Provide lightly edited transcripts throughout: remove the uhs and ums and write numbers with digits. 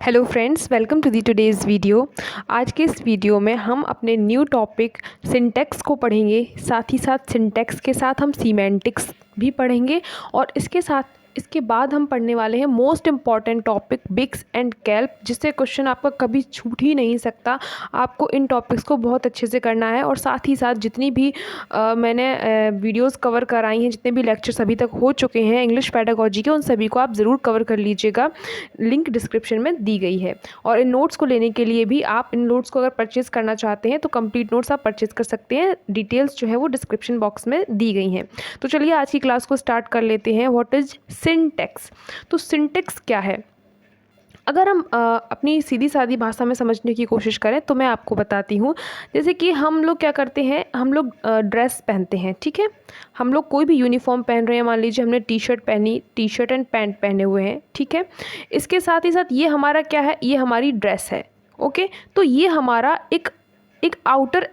Hello friends, welcome to the today's video. आज के इस वीडियो में हम अपने न्यू टॉपिक सिंटैक्स को पढ़ेंगे। साथ ही साथ सिंटैक्स के साथ हम सीमेंटिक्स भी पढ़ेंगे और इसके बाद हम पढ़ने वाले हैं most important topic BICS and CALP, जिससे क्वेश्चन आपका कभी छूट ही नहीं सकता। आपको इन टॉपिक्स को बहुत अच्छे से करना है और साथ ही साथ जितनी भी मैंने वीडियोस कवर कराई हैं, जितने भी लेक्चर्स अभी तक हो चुके हैं इंग्लिश पेडागोजी के, उन सभी को आप ज़रूर कवर कर लीजिएगा। लिंक डिस्क्रिप्शन में दी गई है। और इन नोट्स को लेने के लिए भी आप इन नोट्स को अगर परचेज़ करना चाहते हैं तो कंप्लीट नोट्स आप परचेज़ कर सकते हैं। डिटेल्स जो है वो डिस्क्रिप्शन बॉक्स में दी गई हैं। तो चलिए आज की क्लास को स्टार्ट कर लेते हैं। What is syntax? तो सिंटैक्स क्या है? अगर हम अपनी सीधी सादी भाषा में समझने की कोशिश करें तो मैं आपको बताती हूँ। जैसे कि हम लोग क्या करते हैं, हम लोग ड्रेस पहनते हैं, ठीक है। हम लोग कोई भी यूनिफॉर्म पहन रहे हैं, मान लीजिए हमने टी शर्ट पहनी, टी शर्ट एंड पैंट पहने हुए हैं, ठीक है। इसके साथ ही साथ ये हमारा क्या है, ये हमारी ड्रेस है, ओके। तो ये हमारा एक आउटर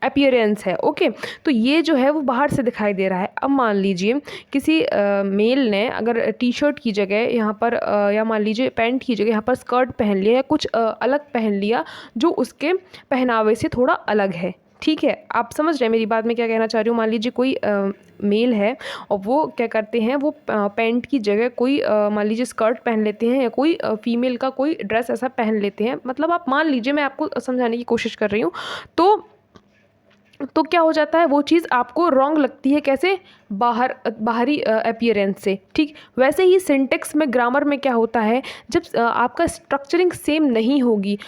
अपीयरेंस है, ओके। तो ये जो है वो बाहर से दिखाई दे रहा है। अब मान लीजिए किसी मेल ने अगर टी शर्ट की जगह यहाँ पर या मान लीजिए पैंट की जगह यहाँ पर स्कर्ट पहन लिया या कुछ अलग पहन लिया जो उसके पहनावे से थोड़ा अलग है, ठीक है। आप समझ रहे हैं मेरी बात, मैं क्या कहना चाह रही हूँ। मान लीजिए कोई मेल है और वो क्या करते हैं, वो पैंट की जगह कोई मान लीजिए स्कर्ट पहन लेते हैं या कोई फीमेल का कोई ड्रेस ऐसा पहन लेते हैं। मतलब आप मान लीजिए, मैं आपको समझाने की कोशिश कर रही हूँ। तो क्या हो जाता है, वो चीज़ आपको रॉन्ग लगती है। कैसे? बाहरी अपीयरेंस से, ठीक। वैसे ही सिंटेक्स में, ग्रामर में क्या होता है, जब आपका स्ट्रक्चरिंग सेम नहीं होगी।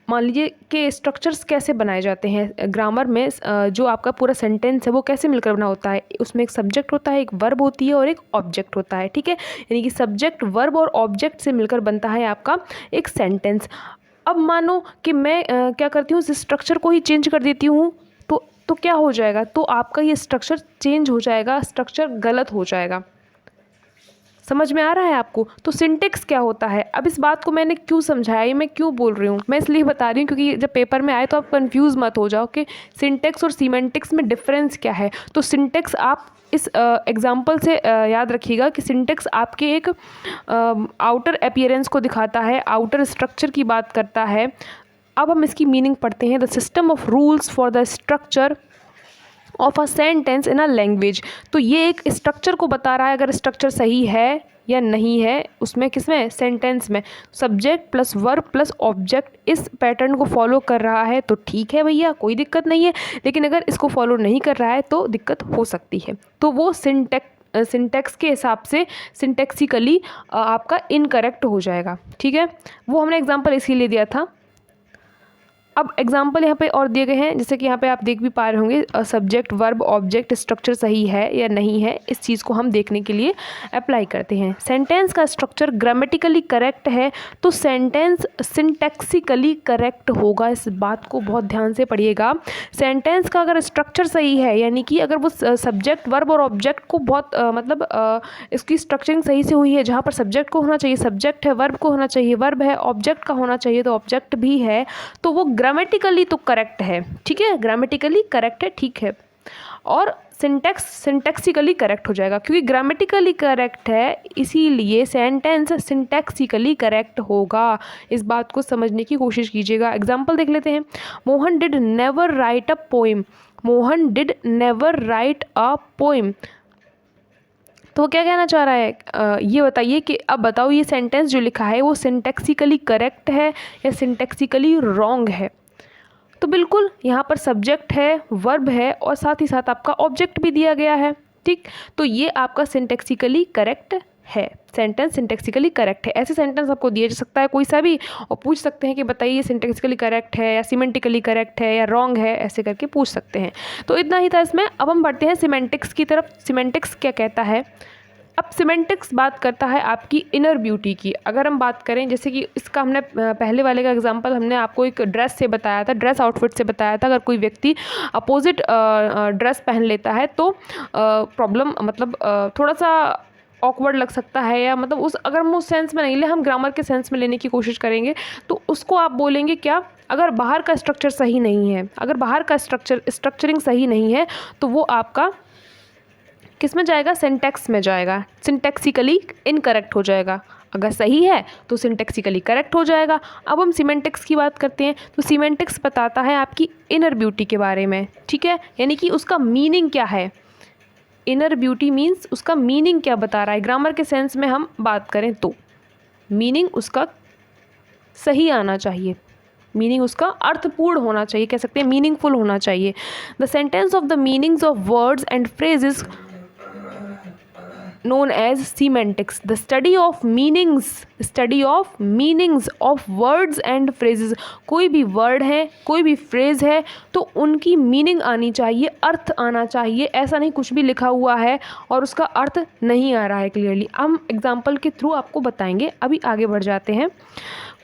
मान लीजिए कि स्ट्रक्चर्स कैसे बनाए जाते हैं ग्रामर में, जो आपका पूरा सेंटेंस है वो कैसे मिलकर बना होता है। उसमें एक सब्जेक्ट होता है, एक वर्ब होती है और एक ऑब्जेक्ट होता है, ठीक है। यानी कि सब्जेक्ट, वर्ब और ऑब्जेक्ट से मिलकर बनता है आपका एक सेंटेंस। अब मानो कि मैं क्या करती हूँ, इस स्ट्रक्चर को ही चेंज कर देती हूँ, तो क्या हो जाएगा, तो आपका ये स्ट्रक्चर चेंज हो जाएगा, स्ट्रक्चर गलत हो जाएगा। समझ में आ रहा है आपको? तो सिंटेक्स क्या होता है? अब इस बात को मैंने क्यों समझाया, ये मैं क्यों बोल रही हूँ, मैं इसलिए बता रही हूँ क्योंकि जब पेपर में आए तो आप कंफ्यूज मत हो जाओ कि सिंटेक्स और सीमेंटिक्स में डिफरेंस क्या है। तो सिंटेक्स आप इस एग्जाम्पल से याद रखिएगा कि सिंटेक्स आपके एक आउटर अपीयरेंस को दिखाता है, आउटर स्ट्रक्चर की बात करता है। अब हम इसकी मीनिंग पढ़ते हैं। The system of rules for the structure of a sentence in a language. तो ये एक स्ट्रक्चर को बता रहा है, अगर स्ट्रक्चर सही है या नहीं है उसमें, किसमें, सेंटेंस में। Subject plus verb plus object इस पैटर्न को फॉलो कर रहा है तो ठीक है भैया, कोई दिक्कत नहीं है। लेकिन अगर इसको फॉलो नहीं कर रहा है तो दिक्कत हो सकती है। तो वो सिंटेक्स के हिसाब से सिंटेक्सिकली आपका इनकरेक्ट हो जाएगा, ठीक है। वो हमने एग्जाम्पल इसीलिए दिया था। अब एग्जाम्पल यहाँ पे और दिए गए हैं, जैसे कि यहाँ पे आप देख भी पा रहे होंगे, सब्जेक्ट वर्ब ऑब्जेक्ट स्ट्रक्चर सही है या नहीं है, इस चीज़ को हम देखने के लिए अप्लाई करते हैं। सेंटेंस का स्ट्रक्चर ग्रामेटिकली करेक्ट है तो सेंटेंस सिंटैक्सिकली करेक्ट होगा। इस बात को बहुत ध्यान से पढ़िएगा। सेंटेंस का अगर स्ट्रक्चर सही है, यानी कि अगर वो सब्जेक्ट वर्ब और ऑब्जेक्ट को बहुत इसकी स्ट्रक्चरिंग सही से हुई है, जहाँ पर सब्जेक्ट को होना चाहिए सब्जेक्ट है, वर्ब को होना चाहिए वर्ब है, ऑब्जेक्ट का होना चाहिए तो ऑब्जेक्ट भी है, तो वो ग्रामेटिकली तो करेक्ट है, ठीक है। ग्रामेटिकली करेक्ट है, ठीक है। और सिंटैक्सिकली करेक्ट हो जाएगा, क्योंकि ग्रामेटिकली करेक्ट है इसीलिए सेंटेंस सिंटैक्सिकली करेक्ट होगा। इस बात को समझने की कोशिश कीजिएगा। एग्जाम्पल देख लेते हैं। Mohan did never write a poem. Mohan did never write a poem. तो वो क्या कहना चाह रहा है, ये बताइए कि अब बताओ ये सेंटेंस जो लिखा है वो सिंटैक्सिकली करेक्ट है या सिंटैक्सिकली रॉन्ग है। तो बिल्कुल यहाँ पर सब्जेक्ट है, वर्ब है और साथ ही साथ आपका ऑब्जेक्ट भी दिया गया है, ठीक। तो ये आपका सिंटैक्सिकली करेक्ट है, सेंटेंस सिंटैक्सिकली करेक्ट है। ऐसे सेंटेंस आपको दिया जा सकता है कोई सा भी और पूछ सकते हैं कि बताइए सिंटैक्सिकली करेक्ट है या सिमेंटिकली करेक्ट है या रॉन्ग है, ऐसे करके पूछ सकते हैं। तो इतना ही था इसमें। अब हम बढ़ते हैं सिमेंटिक्स की तरफ। सिमेंटिक्स क्या कहता है? अब सिमेंटिक्स बात करता है आपकी इनर ब्यूटी की। अगर हम बात करें, जैसे कि इसका हमने पहले वाले का एग्जांपल हमने आपको एक ड्रेस से बताया था, ड्रेस आउटफिट से बताया था। अगर कोई व्यक्ति अपोजिट ड्रेस पहन लेता है तो प्रॉब्लम थोड़ा सा ऑकवर्ड लग सकता है, या मतलब अगर हम उस सेंस में नहीं ले, हम ग्रामर के सेंस में लेने की कोशिश करेंगे तो उसको आप बोलेंगे क्या, अगर बाहर का स्ट्रक्चर सही नहीं है, अगर बाहर का स्ट्रक्चरिंग सही नहीं है तो वो आपका किस में जाएगा, सिंटैक्स में जाएगा, सिंटैक्सिकली इनकरेक्ट हो जाएगा। अगर सही है तो सिंटैक्सिकली करेक्ट हो जाएगा। अब हम सीमेंटिक्स की बात करते हैं। तो सीमेंटिक्स बताता है आपकी इनर ब्यूटी के बारे में, ठीक है, यानी कि उसका मीनिंग क्या है। इनर ब्यूटी मीन्स उसका मीनिंग क्या बता रहा है। ग्रामर के सेंस में हम बात करें तो मीनिंग उसका सही आना चाहिए, मीनिंग उसका अर्थपूर्ण होना चाहिए, कह सकते हैं मीनिंगफुल होना चाहिए। The sentence of the meanings of words and phrases known as semantics, the study of meanings of words and phrases। कोई भी वर्ड है, कोई भी फ्रेज है तो उनकी मीनिंग आनी चाहिए, अर्थ आना चाहिए। ऐसा नहीं कुछ भी लिखा हुआ है और उसका अर्थ नहीं आ रहा है क्लियरली। हम एग्जाम्पल के थ्रू आपको बताएंगे। अभी आगे बढ़ जाते हैं।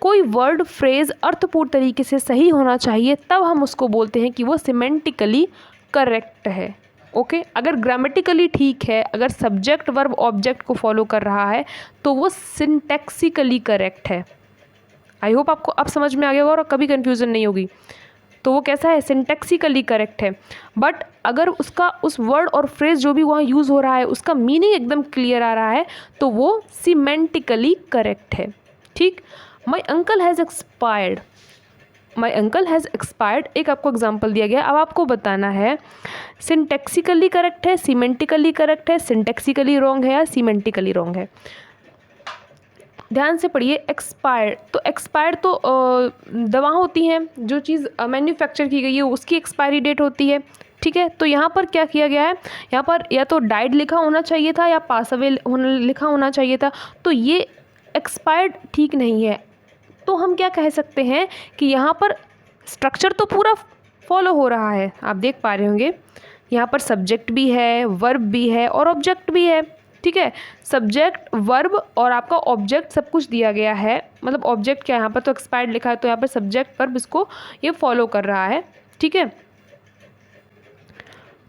कोई वर्ड फ्रेज अर्थपूर्ण तरीके से सही होना चाहिए, तब हम उसको बोलते हैं कि वो सिमेंटिकली करेक्ट है। ओके अगर ग्रामेटिकली ठीक है, अगर सब्जेक्ट वर्ब ऑब्जेक्ट को फॉलो कर रहा है तो वो सिंटैक्सिकली करेक्ट है। आई होप आपको अब समझ में आ गया होगा और कभी कन्फ्यूज़न नहीं होगी। तो वो कैसा है, सिंटैक्सिकली करेक्ट है। बट अगर उसका उस वर्ड और फ्रेज जो भी वहाँ यूज़ हो रहा है उसका मीनिंग एकदम क्लियर आ रहा है तो वो सीमेंटिकली करेक्ट है। ठीक। My uncle has expired, my uncle has expired एक आपको एग्जाम्पल दिया गया। अब आपको बताना है सिंटैक्सिकली करेक्ट है, सीमेंटिकली करेक्ट है, सिंटैक्सिकली रॉन्ग है या सीमेंटिकली रॉन्ग है। ध्यान से पढ़िए। एक्सपायर्ड, तो एक्सपायर्ड तो दवा होती हैं, जो चीज़ मैन्युफैक्चर की गई है उसकी एक्सपायरी डेट होती है। ठीक है, तो यहाँ पर क्या किया गया है, यहाँ पर या तो डाइड लिखा होना चाहिए था या पास अवे लिखा होना चाहिए था। तो ये एक्सपायर्ड ठीक नहीं है। तो हम क्या कह सकते हैं कि यहाँ पर स्ट्रक्चर तो पूरा फॉलो हो रहा है, आप देख पा रहे होंगे। यहाँ पर सब्जेक्ट भी है, वर्ब भी है और ऑब्जेक्ट भी है। ठीक है, सब्जेक्ट वर्ब और आपका ऑब्जेक्ट सब कुछ दिया गया है। मतलब ऑब्जेक्ट क्या, यहाँ पर तो एक्सपायर्ड लिखा है तो यहाँ पर सब्जेक्ट वर्ब इसको ये फॉलो कर रहा है। ठीक है,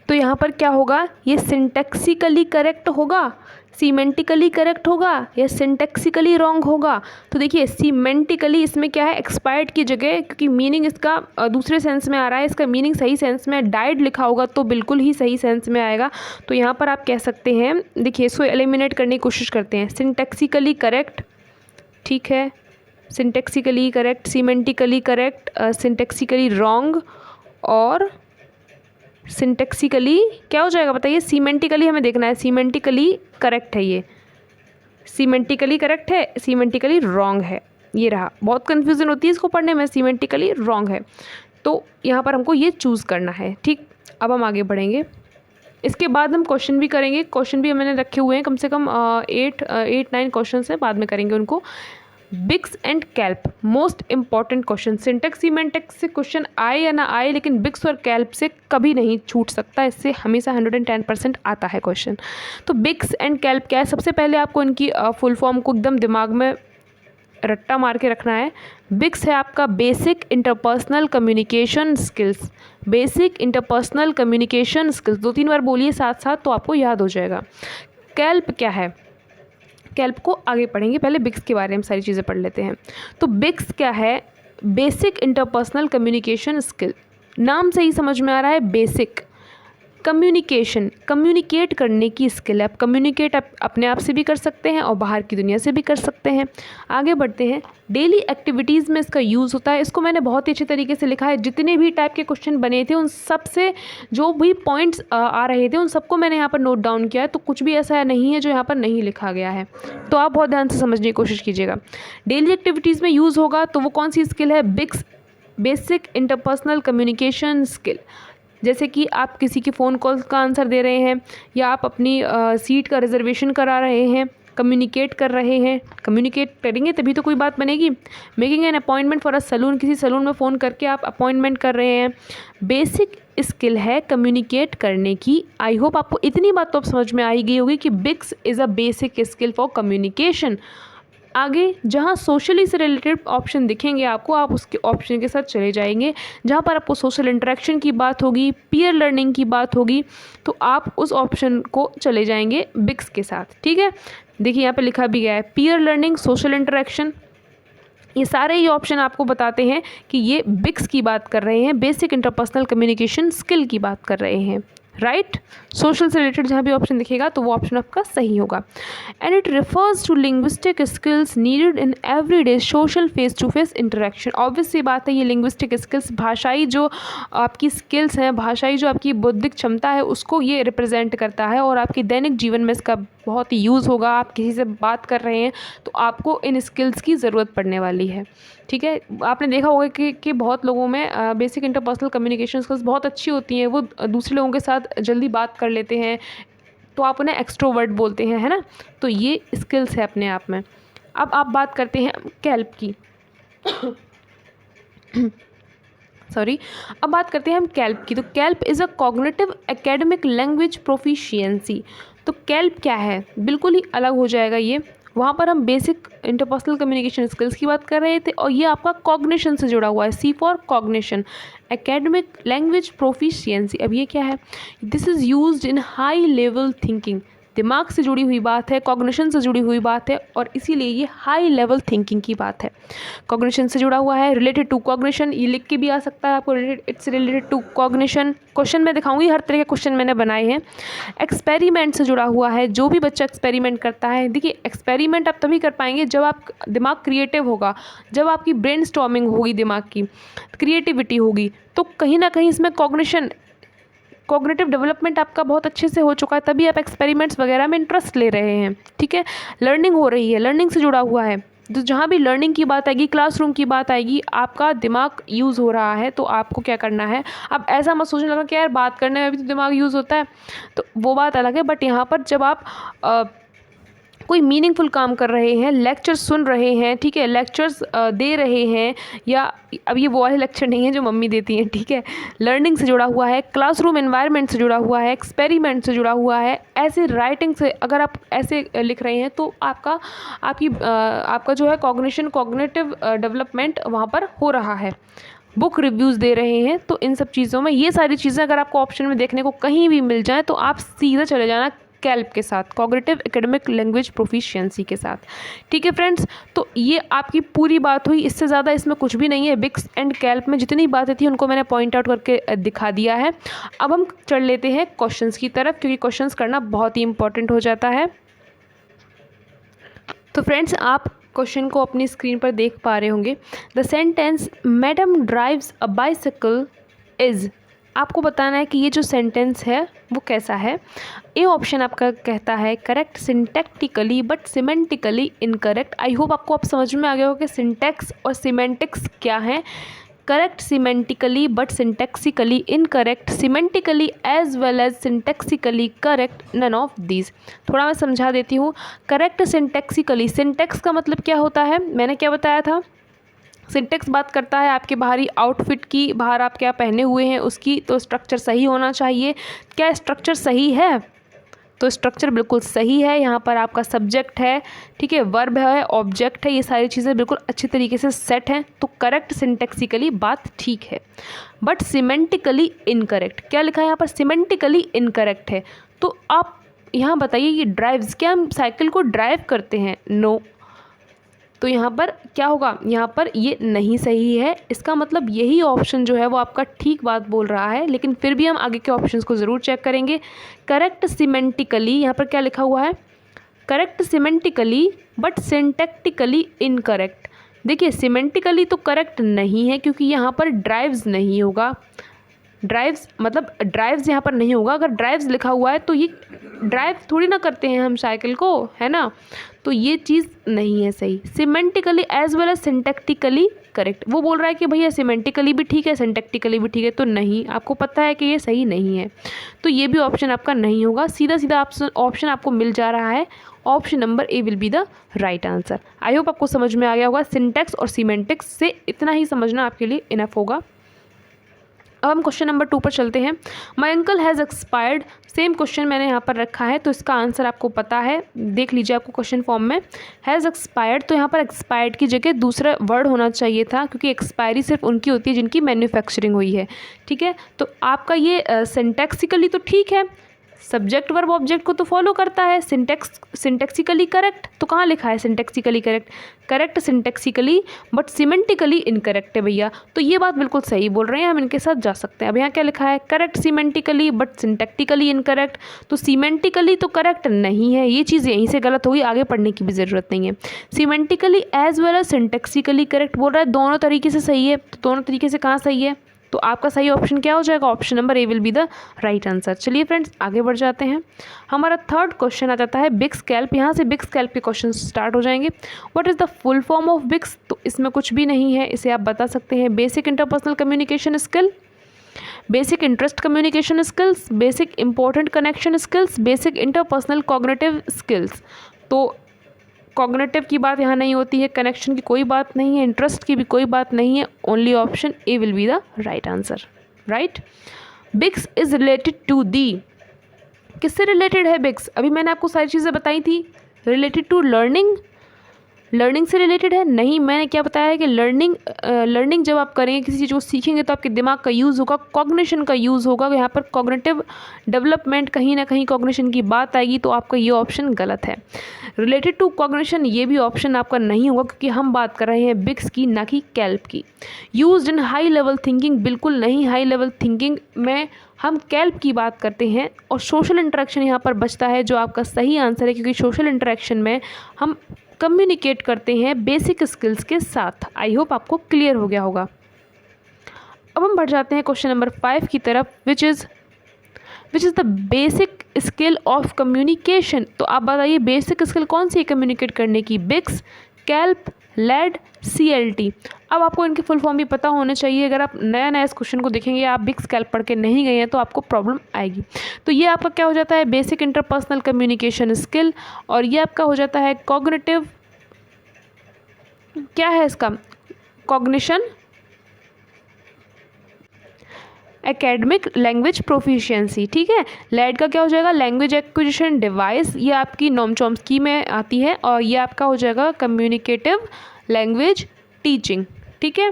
तो यहाँ पर क्या होगा, ये सिंटैक्सिकली करेक्ट होगा, सीमेंटिकली करेक्ट होगा या सिंटैक्सिकली रॉन्ग होगा। तो देखिए सीमेंटिकली इसमें क्या है, एक्सपायर्ड की जगह, क्योंकि मीनिंग इसका दूसरे सेंस में आ रहा है, इसका मीनिंग सही सेंस में डाइड लिखा होगा तो बिल्कुल ही सही सेंस में आएगा। तो यहाँ पर आप कह सकते हैं, देखिए इसको एलिमिनेट करने की कोशिश करते हैं। सिंटैक्सिकली करेक्ट, ठीक है, syntactically correct, semantically correct, सिंटैक्सिकली wrong और सिंटैक्सिकली क्या हो जाएगा बताइए। सीमेंटिकली हमें देखना है, सीमेंटिकली करेक्ट है, ये सीमेंटिकली करेक्ट है, सीमेंटिकली रॉन्ग है। ये रहा, बहुत कन्फ्यूज़न होती है इसको पढ़ने में, सीमेंटिकली रॉन्ग है। तो यहाँ पर हमको ये चूज़ करना है। ठीक, अब हम आगे बढ़ेंगे। इसके बाद हम क्वेश्चन भी करेंगे। क्वेश्चन भी मैंने रखे हुए हैं, कम से कम 8-9 क्वेश्चन हैं, बाद में करेंगे उनको। BICS and CALP most important question. Syntax semantics से क्वेश्चन आए या ना आए, लेकिन बिक्स और कैल्प से कभी नहीं छूट सकता, इससे हमेशा 110% आता है क्वेश्चन। तो बिक्स एंड कैल्प क्या है, सबसे पहले आपको इनकी फुल फॉर्म को एकदम दिमाग में रट्टा मार के रखना है। बिक्स है आपका basic interpersonal communication skills, basic interpersonal communication skills. 2-3 बार बोलिए साथ साथ तो आपको याद हो जाएगा। कैल्प क्या है, कैल्प को आगे पढ़ेंगे, पहले बिक्स के बारे में सारी चीज़ें पढ़ लेते हैं। तो बिक्स क्या है, बेसिक इंटरपर्सनल कम्युनिकेशन स्किल। नाम से ही समझ में आ रहा है, बेसिक कम्युनिकेशन, कम्युनिकेट करने की स्किल है। आप कम्युनिकेट अपने आप से भी कर सकते हैं और बाहर की दुनिया से भी कर सकते हैं। आगे बढ़ते हैं। डेली एक्टिविटीज़ में इसका यूज़ होता है। इसको मैंने बहुत ही अच्छे तरीके से लिखा है। जितने भी टाइप के क्वेश्चन बने थे उन सब से जो भी पॉइंट्स आ रहे थे उन सबको मैंने यहाँ पर नोट डाउन किया है। तो कुछ भी ऐसा नहीं है जो यहाँ पर नहीं लिखा गया है, तो आप बहुत ध्यान से समझने की कोशिश कीजिएगा। डेली एक्टिविटीज़ में यूज़ होगा तो वो कौन सी स्किल है, बिक्स बेसिक इंटरपर्सनल कम्युनिकेशन स्किल। जैसे कि आप किसी की फ़ोन कॉल का आंसर दे रहे हैं या आप अपनी सीट का रिजर्वेशन करा रहे हैं, कम्युनिकेट कर रहे हैं। कम्युनिकेट करेंगे तभी तो कोई बात बनेगी। Making an appointment for a salon, किसी सैलून में फ़ोन करके आप अपॉइंटमेंट कर रहे हैं। बेसिक स्किल है कम्युनिकेट करने की। आई होप आपको इतनी बात तो अब समझ में आ ही गई होगी कि BICS is a basic skill for communication. आगे जहाँ सोशली से रिलेटेड ऑप्शन दिखेंगे आपको, आप उसके ऑप्शन के साथ चले जाएंगे। जहाँ पर आपको सोशल इंटरेक्शन की बात होगी, पीयर लर्निंग की बात होगी, तो आप उस ऑप्शन को चले जाएंगे बिक्स के साथ। ठीक है, देखिए यहाँ पे लिखा भी गया है पीयर लर्निंग, सोशल इंटरेक्शन। ये सारे ही ऑप्शन आपको बताते हैं कि ये बिक्स की बात कर रहे हैं, बेसिक इंटरपर्सनल कम्युनिकेशन स्किल की बात कर रहे हैं। राइट। सोशल से रिलेटेड जहाँ भी ऑप्शन दिखेगा तो वो ऑप्शन आपका सही होगा। And it refers to linguistic skills needed in everyday social face to face interaction. Obvious सी बात है, ये लिंग्विस्टिक स्किल्स भाषाई जो आपकी स्किल्स हैं, भाषाई जो आपकी बौद्धिक क्षमता है उसको ये रिप्रेजेंट करता है और आपके दैनिक जीवन में इसका बहुत ही यूज़ होगा। आप किसी से बात कर रहे हैं तो आपको इन स्किल्स की ज़रूरत पड़ने वाली है। ठीक है, आपने देखा होगा कि बहुत लोगों में बेसिक इंटरपर्सनल कम्युनिकेशन स्किल्स बहुत अच्छी होती हैं, वो दूसरे लोगों के साथ जल्दी बात कर लेते हैं, तो आप उन्हें एक्सट्रोवर्ट बोलते हैं, है ना। तो ये स्किल्स है अपने आप में। अब आप बात करते हैं कैल्प की सॉरी, अब बात करते हैं हम कैल्प की। तो kelp is a cognitive academic language proficiency. तो कैल्प क्या है, बिल्कुल ही अलग हो जाएगा ये। वहाँ पर हम बेसिक इंटरपर्सनल कम्युनिकेशन स्किल्स की बात कर रहे थे और ये आपका कॉग्निशन से जुड़ा हुआ है, C for cognition, academic language proficiency. अब ये क्या है, this is used in high level thinking. दिमाग से जुड़ी हुई बात है, कॉग्निशन से जुड़ी हुई बात है और इसीलिए ये हाई लेवल थिंकिंग की बात है। कॉग्निशन से जुड़ा हुआ है, रिलेटेड टू कॉग्निशन, ये लिख के भी आ सकता है आपको, it's related to cognition. Question मैं दिखाऊंगी, हर तरह के क्वेश्चन मैंने बनाए हैं। एक्सपेरिमेंट से जुड़ा हुआ है, जो भी बच्चा एक्सपेरिमेंट करता है, देखिए एक्सपेरिमेंट आप तभी कर पाएंगे जब आप दिमाग क्रिएटिव होगा, जब आपकी ब्रेन स्टॉर्मिंग होगी, दिमाग की क्रिएटिविटी होगी, तो कहीं ना कहीं इसमें कॉग्निटिव डेवलपमेंट आपका बहुत अच्छे से हो चुका है, तभी आप एक्सपेरिमेंट्स वगैरह में इंटरेस्ट ले रहे हैं। ठीक है, लर्निंग हो रही है, लर्निंग से जुड़ा हुआ है। तो जहाँ भी लर्निंग की बात आएगी, क्लासरूम की बात आएगी, आपका दिमाग यूज़ हो रहा है, तो आपको क्या करना है, अब ऐसा मत सोचने लगा कि यार बात करने में भी तो दिमाग यूज़ होता है, तो वो बात अलग है। बट यहाँ पर जब आप कोई मीनिंगफुल काम कर रहे हैं, लेक्चर सुन रहे हैं, ठीक है, लेक्चर्स दे रहे हैं, या अब ये वो वाले लेक्चर नहीं है जो मम्मी देती हैं, ठीक है, लर्निंग से जुड़ा हुआ है, क्लासरूम एनवायरनमेंट से जुड़ा हुआ है, एक्सपेरिमेंट से जुड़ा हुआ है, ऐसे राइटिंग से अगर आप ऐसे लिख रहे हैं तो आपका जो है कॉग्निटिव डेवलपमेंट वहाँ पर हो रहा है। बुक रिव्यूज़ दे रहे हैं, तो इन सब चीज़ों में ये सारी चीज़ें अगर आपको ऑप्शन में देखने को कहीं भी मिल जाए तो आप सीधा चले जाना कैल्प के साथ, कॉग्निटिव एकेडमिक लैंग्वेज प्रोफिशिएंसी के साथ। ठीक है फ्रेंड्स, तो ये आपकी पूरी बात हुई, इससे ज़्यादा इसमें कुछ भी नहीं है। बिक्स एंड कैल्प में जितनी बातें थी उनको मैंने पॉइंट आउट करके दिखा दिया है। अब हम चढ़ लेते हैं क्वेश्चंस की तरफ, क्योंकि क्वेश्चंस करना बहुत ही इंपॉर्टेंट हो जाता है। तो फ्रेंड्स, आप क्वेश्चन को अपनी स्क्रीन पर देख पा रहे होंगे। The sentence madam drives a bicycle is, आपको बताना है कि ये जो सेंटेंस है वो कैसा है। ए ऑप्शन आपका कहता है correct syntactically but semantically incorrect. I hope आपको अब समझ में आ गया हो कि सिंटैक्स और सिमेंटिक्स क्या है। Correct semantically but syntactically incorrect, semantically as well as syntactically correct, none of these. थोड़ा मैं समझा देती हूँ। करेक्ट सिंटैक्सिकली, सिंटैक्स का मतलब क्या होता है, मैंने क्या बताया था, सिंटैक्स बात करता है आपके बाहरी आउटफिट की, बाहर आप क्या पहने हुए हैं उसकी, तो स्ट्रक्चर सही होना चाहिए। क्या स्ट्रक्चर सही है, तो स्ट्रक्चर बिल्कुल सही है। यहाँ पर आपका सब्जेक्ट है, ठीक है, वर्ब है, ऑब्जेक्ट है, ये सारी चीज़ें बिल्कुल अच्छी तरीके से सेट हैं, तो करेक्ट सिंटैक्सिकली बात ठीक है। बट सिमेंटिकली इनकरेक्ट, क्या लिखा है यहाँ पर, सिमेंटिकली इनकरेक्ट है। तो आप यहाँ बताइए कि ड्राइव्स, क्या हम साइकिल को ड्राइव करते हैं, नो, तो यहाँ पर क्या होगा, यहाँ पर ये नहीं सही है। इसका मतलब यही ऑप्शन जो है वो आपका ठीक बात बोल रहा है, लेकिन फिर भी हम आगे के ऑप्शंस को ज़रूर चेक करेंगे। करेक्ट सिमेंटिकली, यहाँ पर क्या लिखा हुआ है, correct semantically but syntactically incorrect. देखिए सिमेंटिकली तो करेक्ट नहीं है, क्योंकि यहाँ पर ड्राइव्स नहीं होगा, ड्राइव्स मतलब ड्राइव्स यहाँ पर नहीं होगा। अगर ड्राइव्स लिखा हुआ है तो ये ड्राइव थोड़ी ना करते हैं हम साइकिल को, है ना, तो ये चीज़ नहीं है सही। Semantically as well as syntactically correct, वो बोल रहा है कि भैया सिमेंटिकली भी ठीक है, सिंटैक्टिकली भी ठीक है, तो नहीं, आपको पता है कि ये सही नहीं है, तो ये भी ऑप्शन आपका नहीं होगा। सीधा सीधा ऑप्शन आपको मिल जा रहा है, option number A will be the right answer. I hope आपको समझ में आ गया होगा। सिंटैक्स और सीमेंटिक्स से इतना ही समझना आपके लिए इनफ होगा। अब हम क्वेश्चन नंबर 2 पर चलते हैं। My uncle has expired, same question मैंने यहाँ पर रखा है, तो इसका आंसर आपको पता है, देख लीजिए आपको क्वेश्चन फॉर्म में। हैज़ एक्सपायर्ड, तो यहाँ पर एक्सपायर्ड की जगह दूसरा वर्ड होना चाहिए था, क्योंकि एक्सपायरी सिर्फ उनकी होती है जिनकी मैन्युफैक्चरिंग हुई है। ठीक है, तो आपका ये सिंटैक्सिकली तो ठीक है, सब्जेक्ट वर्ब ऑब्जेक्ट को तो फॉलो करता है। सिंटैक्सिकली करेक्ट, तो कहाँ लिखा है syntactically correct? Correct syntactically but semantically incorrect है भैया। तो ये बात बिल्कुल सही बोल रहे हैं, हम इनके साथ जा सकते हैं। अब यहाँ क्या लिखा है? Correct semantically but syntactically incorrect. तो सीमेंटिकली तो करेक्ट नहीं है, ये चीज़ यहीं से गलत होगी, आगे पढ़ने की भी ज़रूरत नहीं है। Semantically as well as syntactically correct बोल रहा है, दोनों तरीके से सही है। तो दोनों तरीके से कहाँ सही है? तो आपका सही ऑप्शन क्या हो जाएगा? Option number A will be the right answer. चलिए फ्रेंड्स आगे बढ़ जाते हैं। हमारा थर्ड क्वेश्चन आ जाता है बिक्स कैल्प। यहाँ से बिक्स कैल्प के क्वेश्चन स्टार्ट हो जाएंगे। What is the full form of BICS? तो इसमें कुछ भी नहीं है, इसे आप बता सकते हैं basic interpersonal communication skill, basic interest communication skills, basic important connection skills, basic interpersonal cognitive skills. तो कॉग्निटिव की बात यहाँ नहीं होती है, कनेक्शन की कोई बात नहीं है, इंटरेस्ट की भी कोई बात नहीं है। Only option A will be the right answer. Right. BICS is related to the, किससे रिलेटेड है बिक्स? अभी मैंने आपको सारी चीज़ें बताई थी। रिलेटेड टू लर्निंग, लर्निंग से रिलेटेड है? नहीं, मैंने क्या बताया है कि लर्निंग जब आप करेंगे, किसी चीज़ को सीखेंगे तो आपके दिमाग का यूज़ होगा, कॉग्निशन का यूज़ होगा। यहाँ पर कॉग्निटिव डेवलपमेंट कहीं ना कहीं कॉग्निशन की बात आएगी, तो आपका ये ऑप्शन गलत है। रिलेटेड टू कॉग्निशन ये भी ऑप्शन आपका नहीं होगा, क्योंकि हम बात कर रहे हैं बिक्स की, ना कि कैल्प की। Used in high level thinking, बिल्कुल नहीं, हाई लेवल थिंकिंग में हम कैल्प की बात करते हैं। और सोशल इंटरेक्शन यहाँ पर बचता है, जो आपका सही आंसर है, क्योंकि सोशल इंटरेक्शन में हम कम्युनिकेट करते हैं बेसिक स्किल्स के साथ। आई होप आपको क्लियर हो गया होगा। अब हम बढ़ जाते हैं क्वेश्चन नंबर 5 की तरफ, which is the basic skill of communication. तो आप बताइए बेसिक स्किल कौन सी है कम्युनिकेट करने की? बिक्स, कैल्प, लेड, CLT। अब आपको इनके फुल फॉर्म भी पता होने चाहिए। अगर आप नया इस क्वेश्चन को देखेंगे, आप बिक्स कैल्प पढ़ के नहीं गए हैं, तो आपको प्रॉब्लम आएगी। तो ये आपका क्या हो जाता है? Basic interpersonal communication skill. और ये आपका हो जाता है कॉग्निटिव, क्या है इसका? Cognition, academic language proficiency. ठीक है। लेड का क्या हो जाएगा? लैंग्वेज एक्विजिशन डिवाइस, ये आपकी नॉम चॉम्स्की में आती है। और ये आपका हो जाएगा कम्युनिकेटिव लैंग्वेज टीचिंग। ठीक है।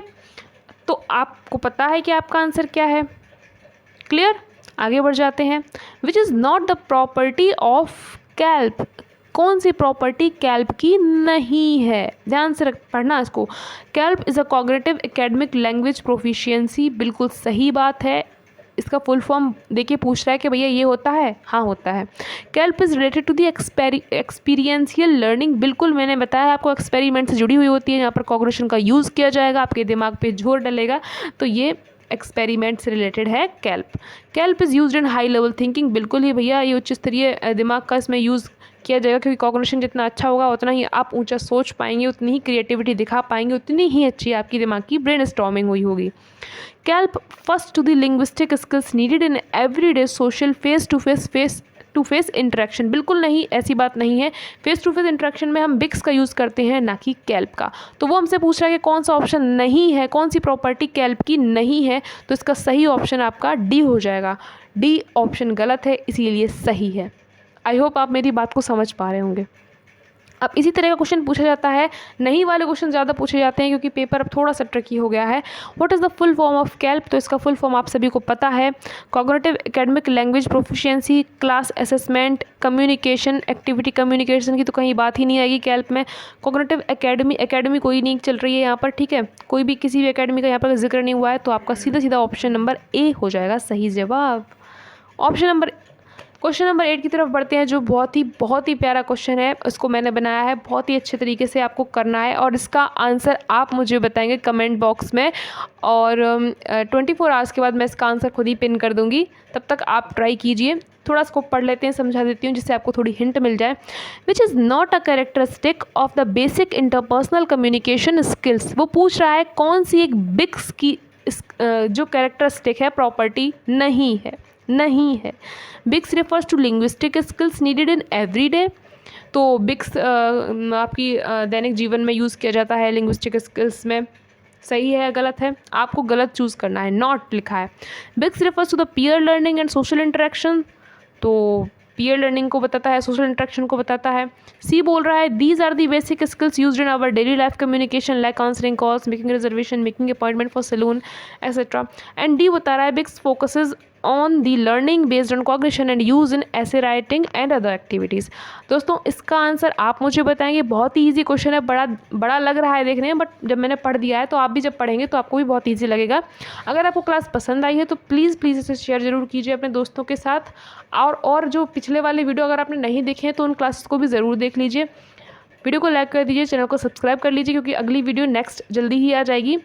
तो आपको पता है कि आपका आंसर क्या है। क्लियर। आगे बढ़ जाते हैं। Which is not the property of kelp, कौन सी प्रॉपर्टी कैल्प की नहीं है? ध्यान से पढ़ना इसको। Kelp is a cognitive academic language proficiency, बिल्कुल सही बात है। इसका फुल फॉर्म देखिए, पूछ रहा है कि भैया ये होता है? हाँ होता है। CALP is related to the experiential learning, बिल्कुल मैंने बताया आपको, एक्सपेरिमेंट से जुड़ी हुई होती है। यहाँ पर कॉग्निशन का यूज़ किया जाएगा, आपके दिमाग पे जोर डलेगा, तो ये एक्सपेरिमेंट से रिलेटेड है kelp. Kelp is used in high level thinking, बिल्कुल ही भैया ये उच्च स्तरीय दिमाग का इसमें यूज़ किया जाएगा, क्योंकि कॉग्निशन जितना अच्छा होगा उतना ही आप ऊंचा सोच पाएंगे, उतनी ही क्रिएटिविटी दिखा पाएंगे, उतनी ही अच्छी आपकी दिमाग की ब्रेन स्टॉर्मिंग हुई होगी। CALP first to the linguistic skills needed in everyday social face to face interaction, बिल्कुल नहीं, ऐसी बात नहीं है। फेस टू फेस इंटरेक्शन में हम बिक्स का यूज़ करते हैं, ना कि कैल्प का। तो वो हमसे पूछ रहा है कि कौन सा ऑप्शन नहीं है, कौन सी प्रॉपर्टी कैल्प की नहीं है। तो इसका सही ऑप्शन आपका डी हो जाएगा। डी ऑप्शन गलत है, इसीलिए सही है। आई होप आप मेरी बात को समझ पा रहे होंगे। अब इसी तरह का क्वेश्चन पूछा जाता है, नहीं वाले क्वेश्चन ज़्यादा पूछे जाते हैं, क्योंकि पेपर अब थोड़ा सा ट्रिकी हो गया है। What is the full form of kelp? तो इसका फुल फॉर्म आप सभी को पता है, cognitive academic language proficiency class assessment communication activity. Communication की तो कहीं बात ही नहीं आएगी कैल्प में। कॉग्निटिव एकेडमी कोई नहीं चल रही है यहाँ पर, ठीक है, कोई भी किसी भी एकेडमी का यहाँ पर जिक्र नहीं हुआ है। तो आपका सीधा सीधा ऑप्शन नंबर ए हो जाएगा सही जवाब। क्वेश्चन नंबर 8 की तरफ बढ़ते हैं, जो बहुत ही प्यारा क्वेश्चन है। इसको मैंने बनाया है, बहुत ही अच्छे तरीके से आपको करना है, और इसका आंसर आप मुझे बताएंगे कमेंट बॉक्स में। और 24 आवर्स के बाद मैं इसका आंसर खुद ही पिन कर दूंगी, तब तक आप ट्राई कीजिए। थोड़ा इसको पढ़ लेते हैं, समझा देती हूँ, जिससे आपको थोड़ी हिंट मिल जाए। Which is not a characteristic of the basic interpersonal communication skills. वो पूछ रहा है कौन सी एक बिक्स की जो कैरेक्टरिस्टिक है, प्रॉपर्टी नहीं है। BICS refers to linguistic skills needed in everyday. तो बिक्स आपकी दैनिक जीवन में यूज़ किया जाता है लिंग्विस्टिक स्किल्स में। सही है गलत है? आपको गलत चूज़ करना है, नॉट लिखा है। BICS refers to the peer learning and social interaction. तो पीयर लर्निंग को बताता है, सोशल इंटरेक्शन को बताता है। सी बोल रहा है these are the basic skills used in our daily life communication like answering calls, making reservation, making appointment for salon etcetera. And D बता रहा है BICS focuses on the learning based on cognition and use in essay writing and other activities. दोस्तों इसका answer आप मुझे बताएंगे। बहुत ही easy question है, बड़ा लग रहा है देखने में, बट जब मैंने पढ़ दिया है तो आप भी जब पढ़ेंगे तो आपको भी बहुत ईजी लगेगा। अगर आपको क्लास पसंद आई है तो प्लीज़ इसे शेयर ज़रूर कीजिए अपने दोस्तों के साथ। और जो पिछले वाले वीडियो अगर आपने नहीं देखे हैं तो उन क्लासेस को भी ज़रूर देख लीजिए। वीडियो को लाइक कर दीजिए, चैनल को सब्सक्राइब कर लीजिए, क्योंकि अगली वीडियो नेक्स्ट जल्दी ही आ जाएगी।